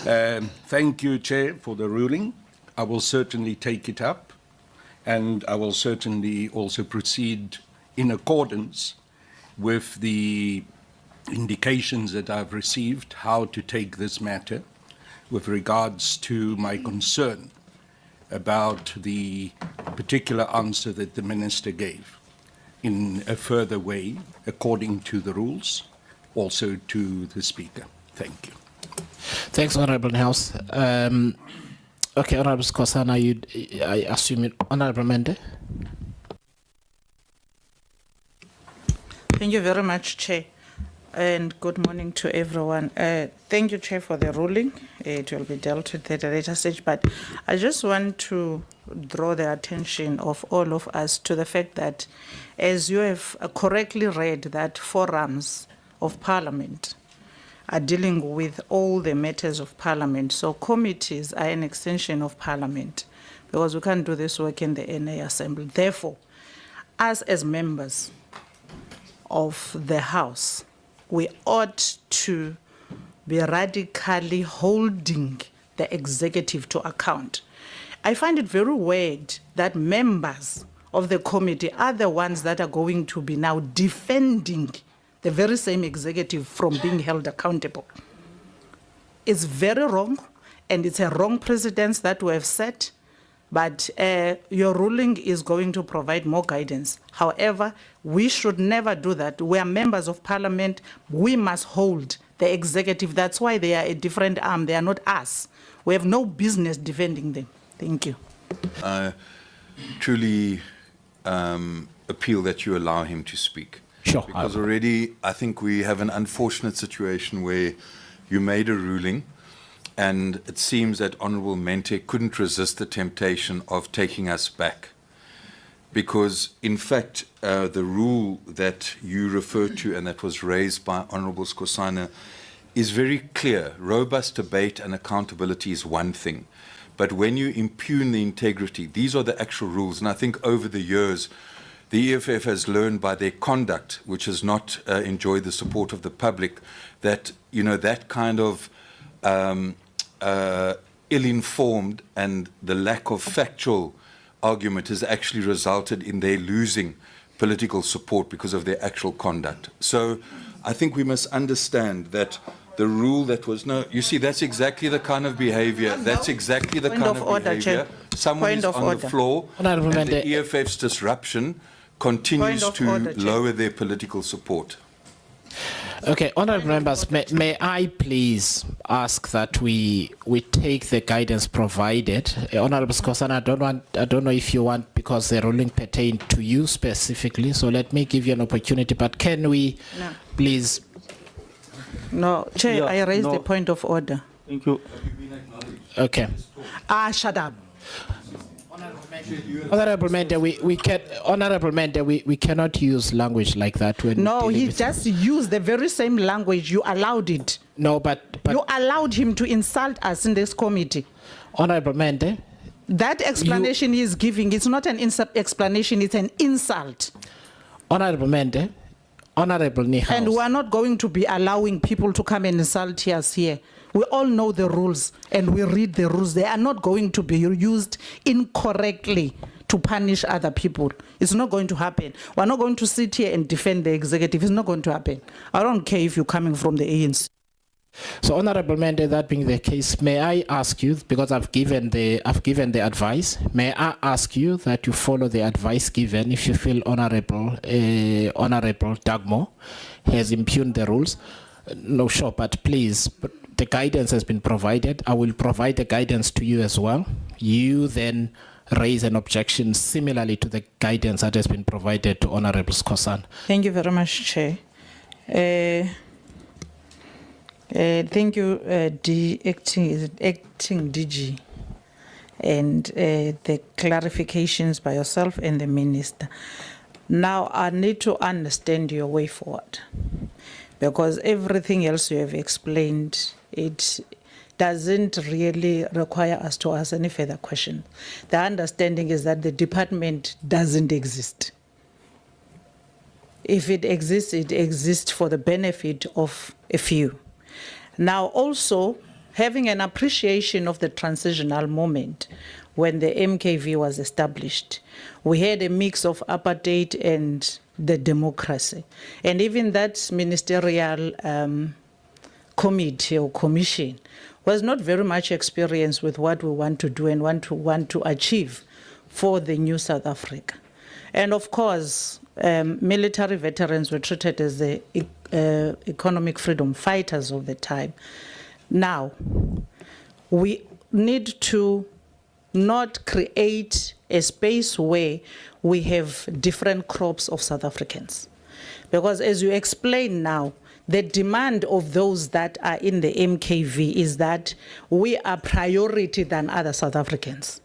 Thank you, Chair, for the ruling. I will certainly take it up, and I will certainly also proceed in accordance with the indications that I've received how to take this matter with regards to my concern about the particular answer that the Minister gave in a further way, according to the rules, also to the Speaker. Thank you. Thanks, Honourable House. Okay, Honourable Skosana, I assume it. Honourable Mente. Thank you very much, Chair, and good morning to everyone. Thank you, Chair, for the ruling. It will be dealt with at a later stage, but I just want to draw the attention of all of us to the fact that, as you have correctly read, that forums of Parliament are dealing with all the matters of Parliament. So committees are an extension of Parliament, because we can't do this work in the NA Assembly. Therefore, us as members of the House, we ought to be radically holding the executive to account. I find it very weird that members of the committee are the ones that are going to be now defending the very same executive from being held accountable. It's very wrong, and it's a wrong precedence that we have set, but your ruling is going to provide more guidance. However, we should never do that. We are members of Parliament. We must hold the executive. That's why they are a different arm. They are not us. We have no business defending them. Thank you. Truly appeal that you allow him to speak. Sure. Because already I think we have an unfortunate situation where you made a ruling, and it seems that Honourable Mente couldn't resist the temptation of taking us back. Because, in fact, the rule that you refer to and that was raised by Honourable Skosana is very clear. Robust debate and accountability is one thing. But when you impugn the integrity, these are the actual rules. And I think over the years, the EFF has learned by their conduct, which has not enjoyed the support of the public, that, you know, that kind of ill-informed and the lack of factual argument has actually resulted in their losing political support because of their actual conduct. So I think we must understand that the rule that was, no, you see, that's exactly the kind of behavior, that's exactly the kind of behavior. Someone is on the floor, and the EFF's disruption continues to lower their political support. Okay, honourable members, may I please ask that we take the guidance provided. Honourable Skosana, I don't know if you want, because the ruling pertained to you specifically, so let me give you an opportunity, but can we please? No, Chair, yeah, I raised the point of order. Thank you. Okay. Shut up. Honourable Mente, we cannot use language like that when. No, he just used the very same language. You allowed it. No, but you allowed him to insult us in this committee. Honourable Mente, that explanation he is giving, it's not an explanation, it's an insult. Honourable Mente, Honourable Niehaus. And we are not going to be allowing people to come and insult us here. We all know the rules and we read the rules. They are not going to be used incorrectly to punish other people. It's not going to happen. We're not going to sit here and defend the executive. It's not going to happen. I don't care if you're coming from the ANC. So, Honourable Mente, that being the case, may I ask you, because I've given the advice, may I ask you that you follow the advice given if you feel Honourable Dugmore has impugned the rules? No, sure, but please, the guidance has been provided. I will provide the guidance to you as well. You then raise an objection similarly to the guidance that has been provided to Honourable Skosana. Thank you very much, Chair. Thank you, acting DG, and the clarifications by yourself and the Minister. Now, I need to understand your way forward, because everything else you have explained, it doesn't really require us to ask any further questions. The understanding is that the department doesn't exist. If it exists for the benefit of a few. Now also, having an appreciation of the transitional moment when the MKV was established. We had a mix of apartheid and the democracy. And even that ministerial committee or commission was not very much experienced with what we want to do and want to achieve for the new South Africa. And of course, military veterans were treated as the economic freedom fighters of the time. Now, we need to not create a space where we have different crops of South Africans. Because as you explain now, the demand of those that are in the MKV is that we are priority than other South Africans.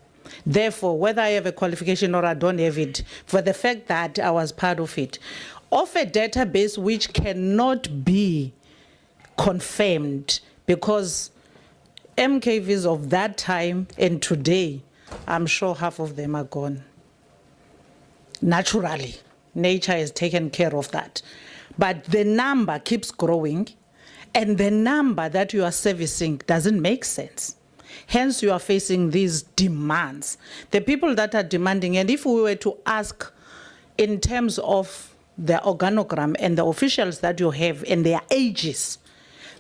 Therefore, whether I have a qualification or I don't have it, for the fact that I was part of it, of a database which cannot be confirmed, because MKVs of that time and today, I'm sure half of them are gone. Naturally, nature has taken care of that. But the number keeps growing, and the number that you are servicing doesn't make sense. Hence, you are facing these demands. The people that are demanding, and if we were to ask in terms of the organogram and the officials that you have and their ages,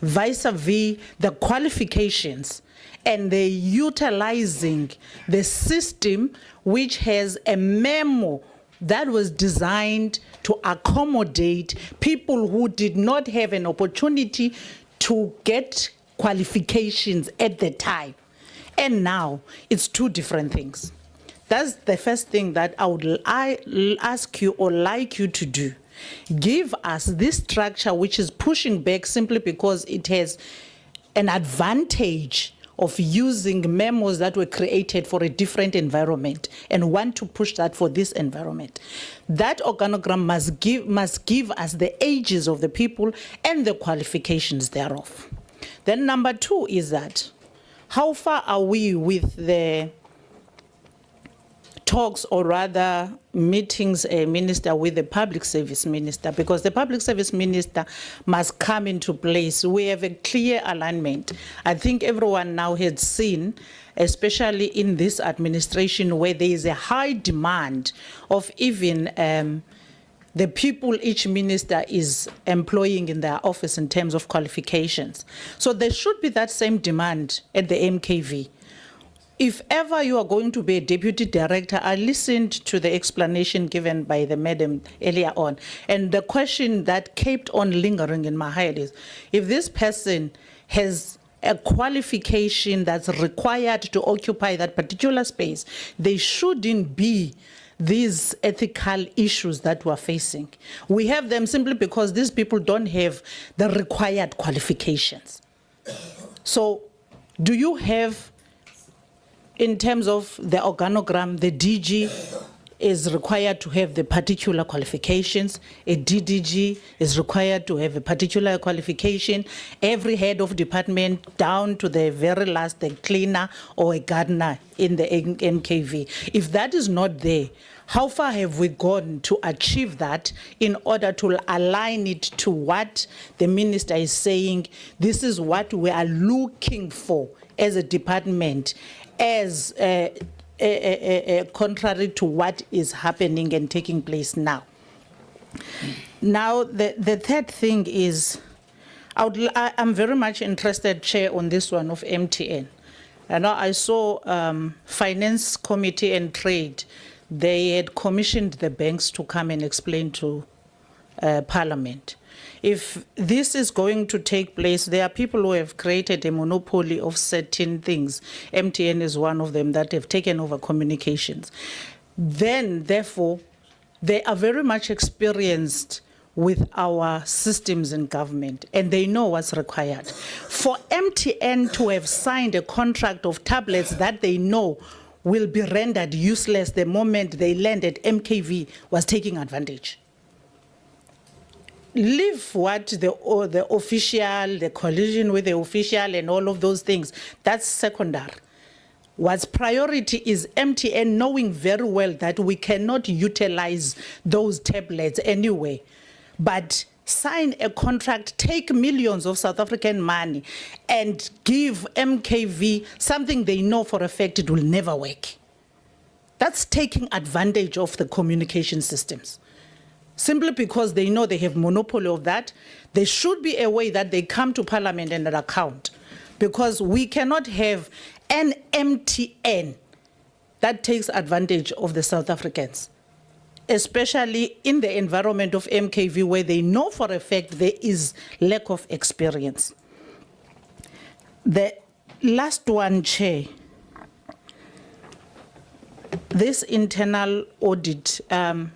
vis-a-vis the qualifications, and the utilizing the system which has a memo that was designed to accommodate people who did not have an opportunity to get qualifications at the time. And now it's two different things. That's the first thing that I ask you or like you to do. Give us this structure which is pushing back simply because it has an advantage of using memos that were created for a different environment and want to push that for this environment. That organogram must give us the ages of the people and the qualifications thereof. Then number two is that, how far are we with the talks, or rather meetings, minister, with the public service minister? Because the public service minister must come into place. We have a clear alignment. I think everyone now has seen, especially in this administration where there is a high demand of even the people each minister is employing in their office in terms of qualifications. So there should be that same demand at the MKV. If ever you are going to be a deputy director, I listened to the explanation given by the madam earlier on, and the question that kept on lingering in my head is, if this person has a qualification that's required to occupy that particular space, they shouldn't be these ethical issues that we're facing. We have them simply because these people don't have the required qualifications. So do you have, in terms of the organogram, the DG is required to have the particular qualifications, a DDG is required to have a particular qualification, every head of department down to the very last, the cleaner or a gardener in the MKV. If that is not there, how far have we gone to achieve that in order to align it to what the minister is saying? This is what we are looking for as a department, as contrary to what is happening and taking place now. Now, the third thing is, I'm very much interested, Chair, on this one of MTN. And I saw Finance Committee and Trade, they had commissioned the banks to come and explain to Parliament. If this is going to take place, there are people who have created a monopoly of certain things. MTN is one of them that have taken over communications. Then, therefore, they are very much experienced with our systems in government, and they know what's required. For MTN to have signed a contract of tablets that they know will be rendered useless the moment they land at MKV was taking advantage. Leave what the official, the collision with the official and all of those things, that's secondary. What's priority is MTN knowing very well that we cannot utilize those tablets anyway, but sign a contract, take millions of South African money and give MKV something they know for a fact it will never work. That's taking advantage of the communication systems. Simply because they know they have monopoly of that, there should be a way that they come to Parliament and account, because we cannot have an MTN that takes advantage of the South Africans, especially in the environment of MKV where they know for a fact there is lack of experience. The last one, Chair. This internal audit,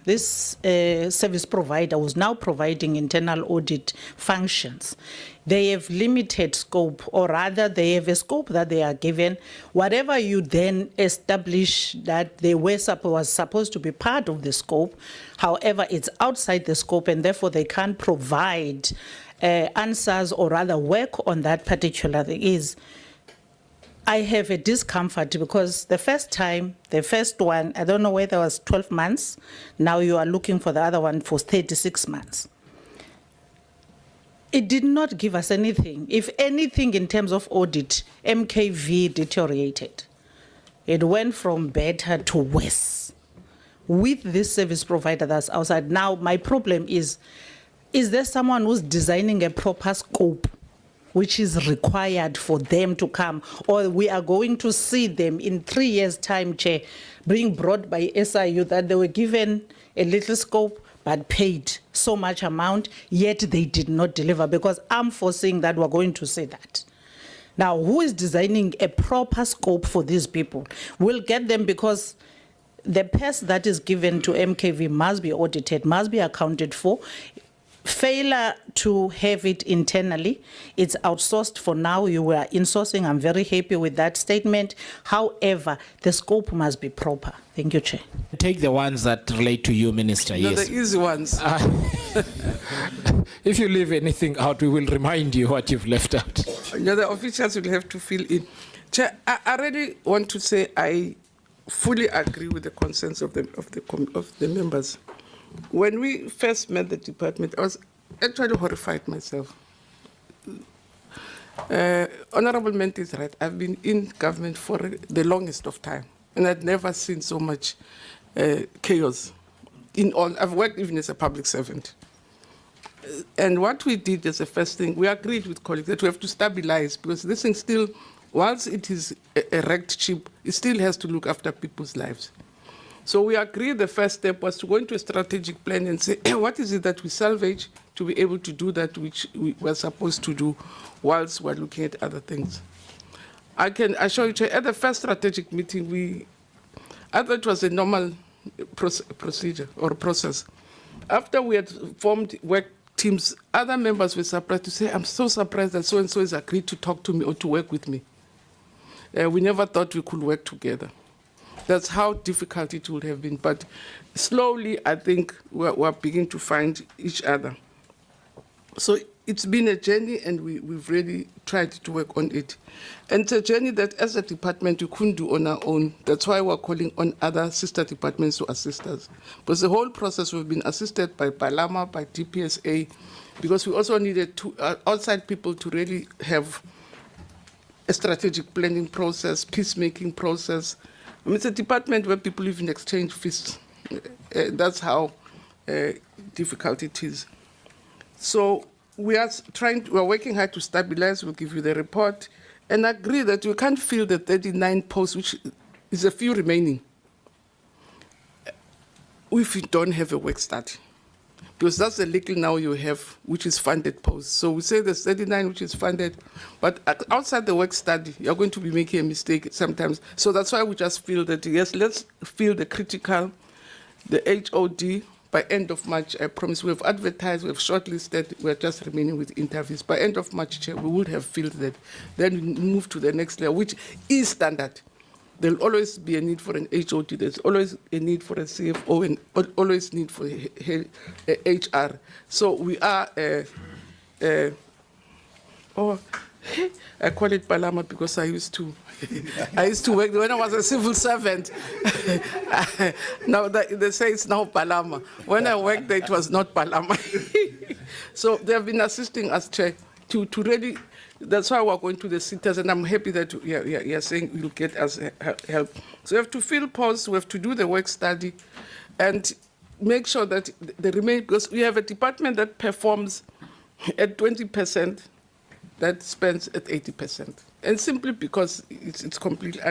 this service provider was now providing internal audit functions. They have limited scope, or rather they have a scope that they are given. Whatever you then establish that they was supposed to be part of the scope, however, it's outside the scope and therefore they can't provide answers or rather work on that particular thing. I have a discomfort because the first one, I don't know whether it was 12 months. Now you are looking for the other one for 36 months. It did not give us anything. If anything, in terms of audit, MKV deteriorated. It went from better to worse with this service provider that's outside. Now, my problem is there someone who's designing a proper scope which is required for them to come, or we are going to see them in 3 years' time, Chair, being brought by SIU that they were given a little scope but paid so much amount, yet they did not deliver, because I'm foreseeing that we're going to see that. Now, who is designing a proper scope for these people? We'll get them, because the pest that is given to MKV must be audited, must be accounted for. Failure to have it internally, it's outsourced for now. You were insourcing. I'm very happy with that statement. However, the scope must be proper. Thank you, Chair. Take the ones that relate to you, Minister. No, Yes. the easy ones. If you leave anything out, we will remind you what you've left out. No, the officials will have to fill in. Chair, I really want to say I fully agree with the concerns of the members. When we first met the department, I was actually horrified myself. Honorable Mente is right. I've been in government for the longest of time, and I'd never seen so much chaos. I've worked even as a public servant. And what we did as the first thing, we agreed with colleagues that we have to stabilize, because this thing still, whilst it is a wrecked ship, it still has to look after people's lives. So we agreed the first step was to go into a strategic plan and say, what is it that we salvage to be able to do that which we were supposed to do whilst we're looking at other things. I can assure you, at the first strategic meeting, I thought it was a normal procedure or process. After we had formed work teams, other members were surprised to say, I'm so surprised that so-and-so has agreed to talk to me or to work with me. We never thought we could work together. That's how difficult it would have been. But slowly, I think we're beginning to find each other. So it's been a journey, and we've really tried to work on it. And it's a journey that, as a department, we couldn't do on our own. That's why we're calling on other sister departments to assist us. Because the whole process, we've been assisted by Palama, by DPSA, because we also needed outside people to really have a strategic planning process, peacemaking process. I mean, it's a department where people even exchange fists. That's how difficult it is. So we're working hard to stabilize. We'll give you the report and agree that we can't fill the 39 posts, which is a few remaining, if you don't have a work study. Because that's the little now you have, which is funded posts. So we say there's 39, which is funded, but outside the work study, you're going to be making a mistake sometimes. So that's why we just feel that, yes, let's fill the critical, the HOD, by end of March. I promise we have advertised, we have shortlisted, we're just remaining with interviews. By end of March, Chair, we would have filled that. Then we move to the next layer, which is standard. There'll always be a need for an HOD. There's always a need for a CFO and always need for a HR. So we are, I call it Palama because I used to work when I was a civil servant. Now they say it's now Palama. When I worked there, it was not Palama. So they have been assisting us, Chair, to really, that's why we're going to the sitters, and I'm happy that you're saying you'll get us help. So we have to fill posts, we have to do the work study, and make sure that they remain, because we have a department that performs at 20%, that spends at 80%. And simply because it's completely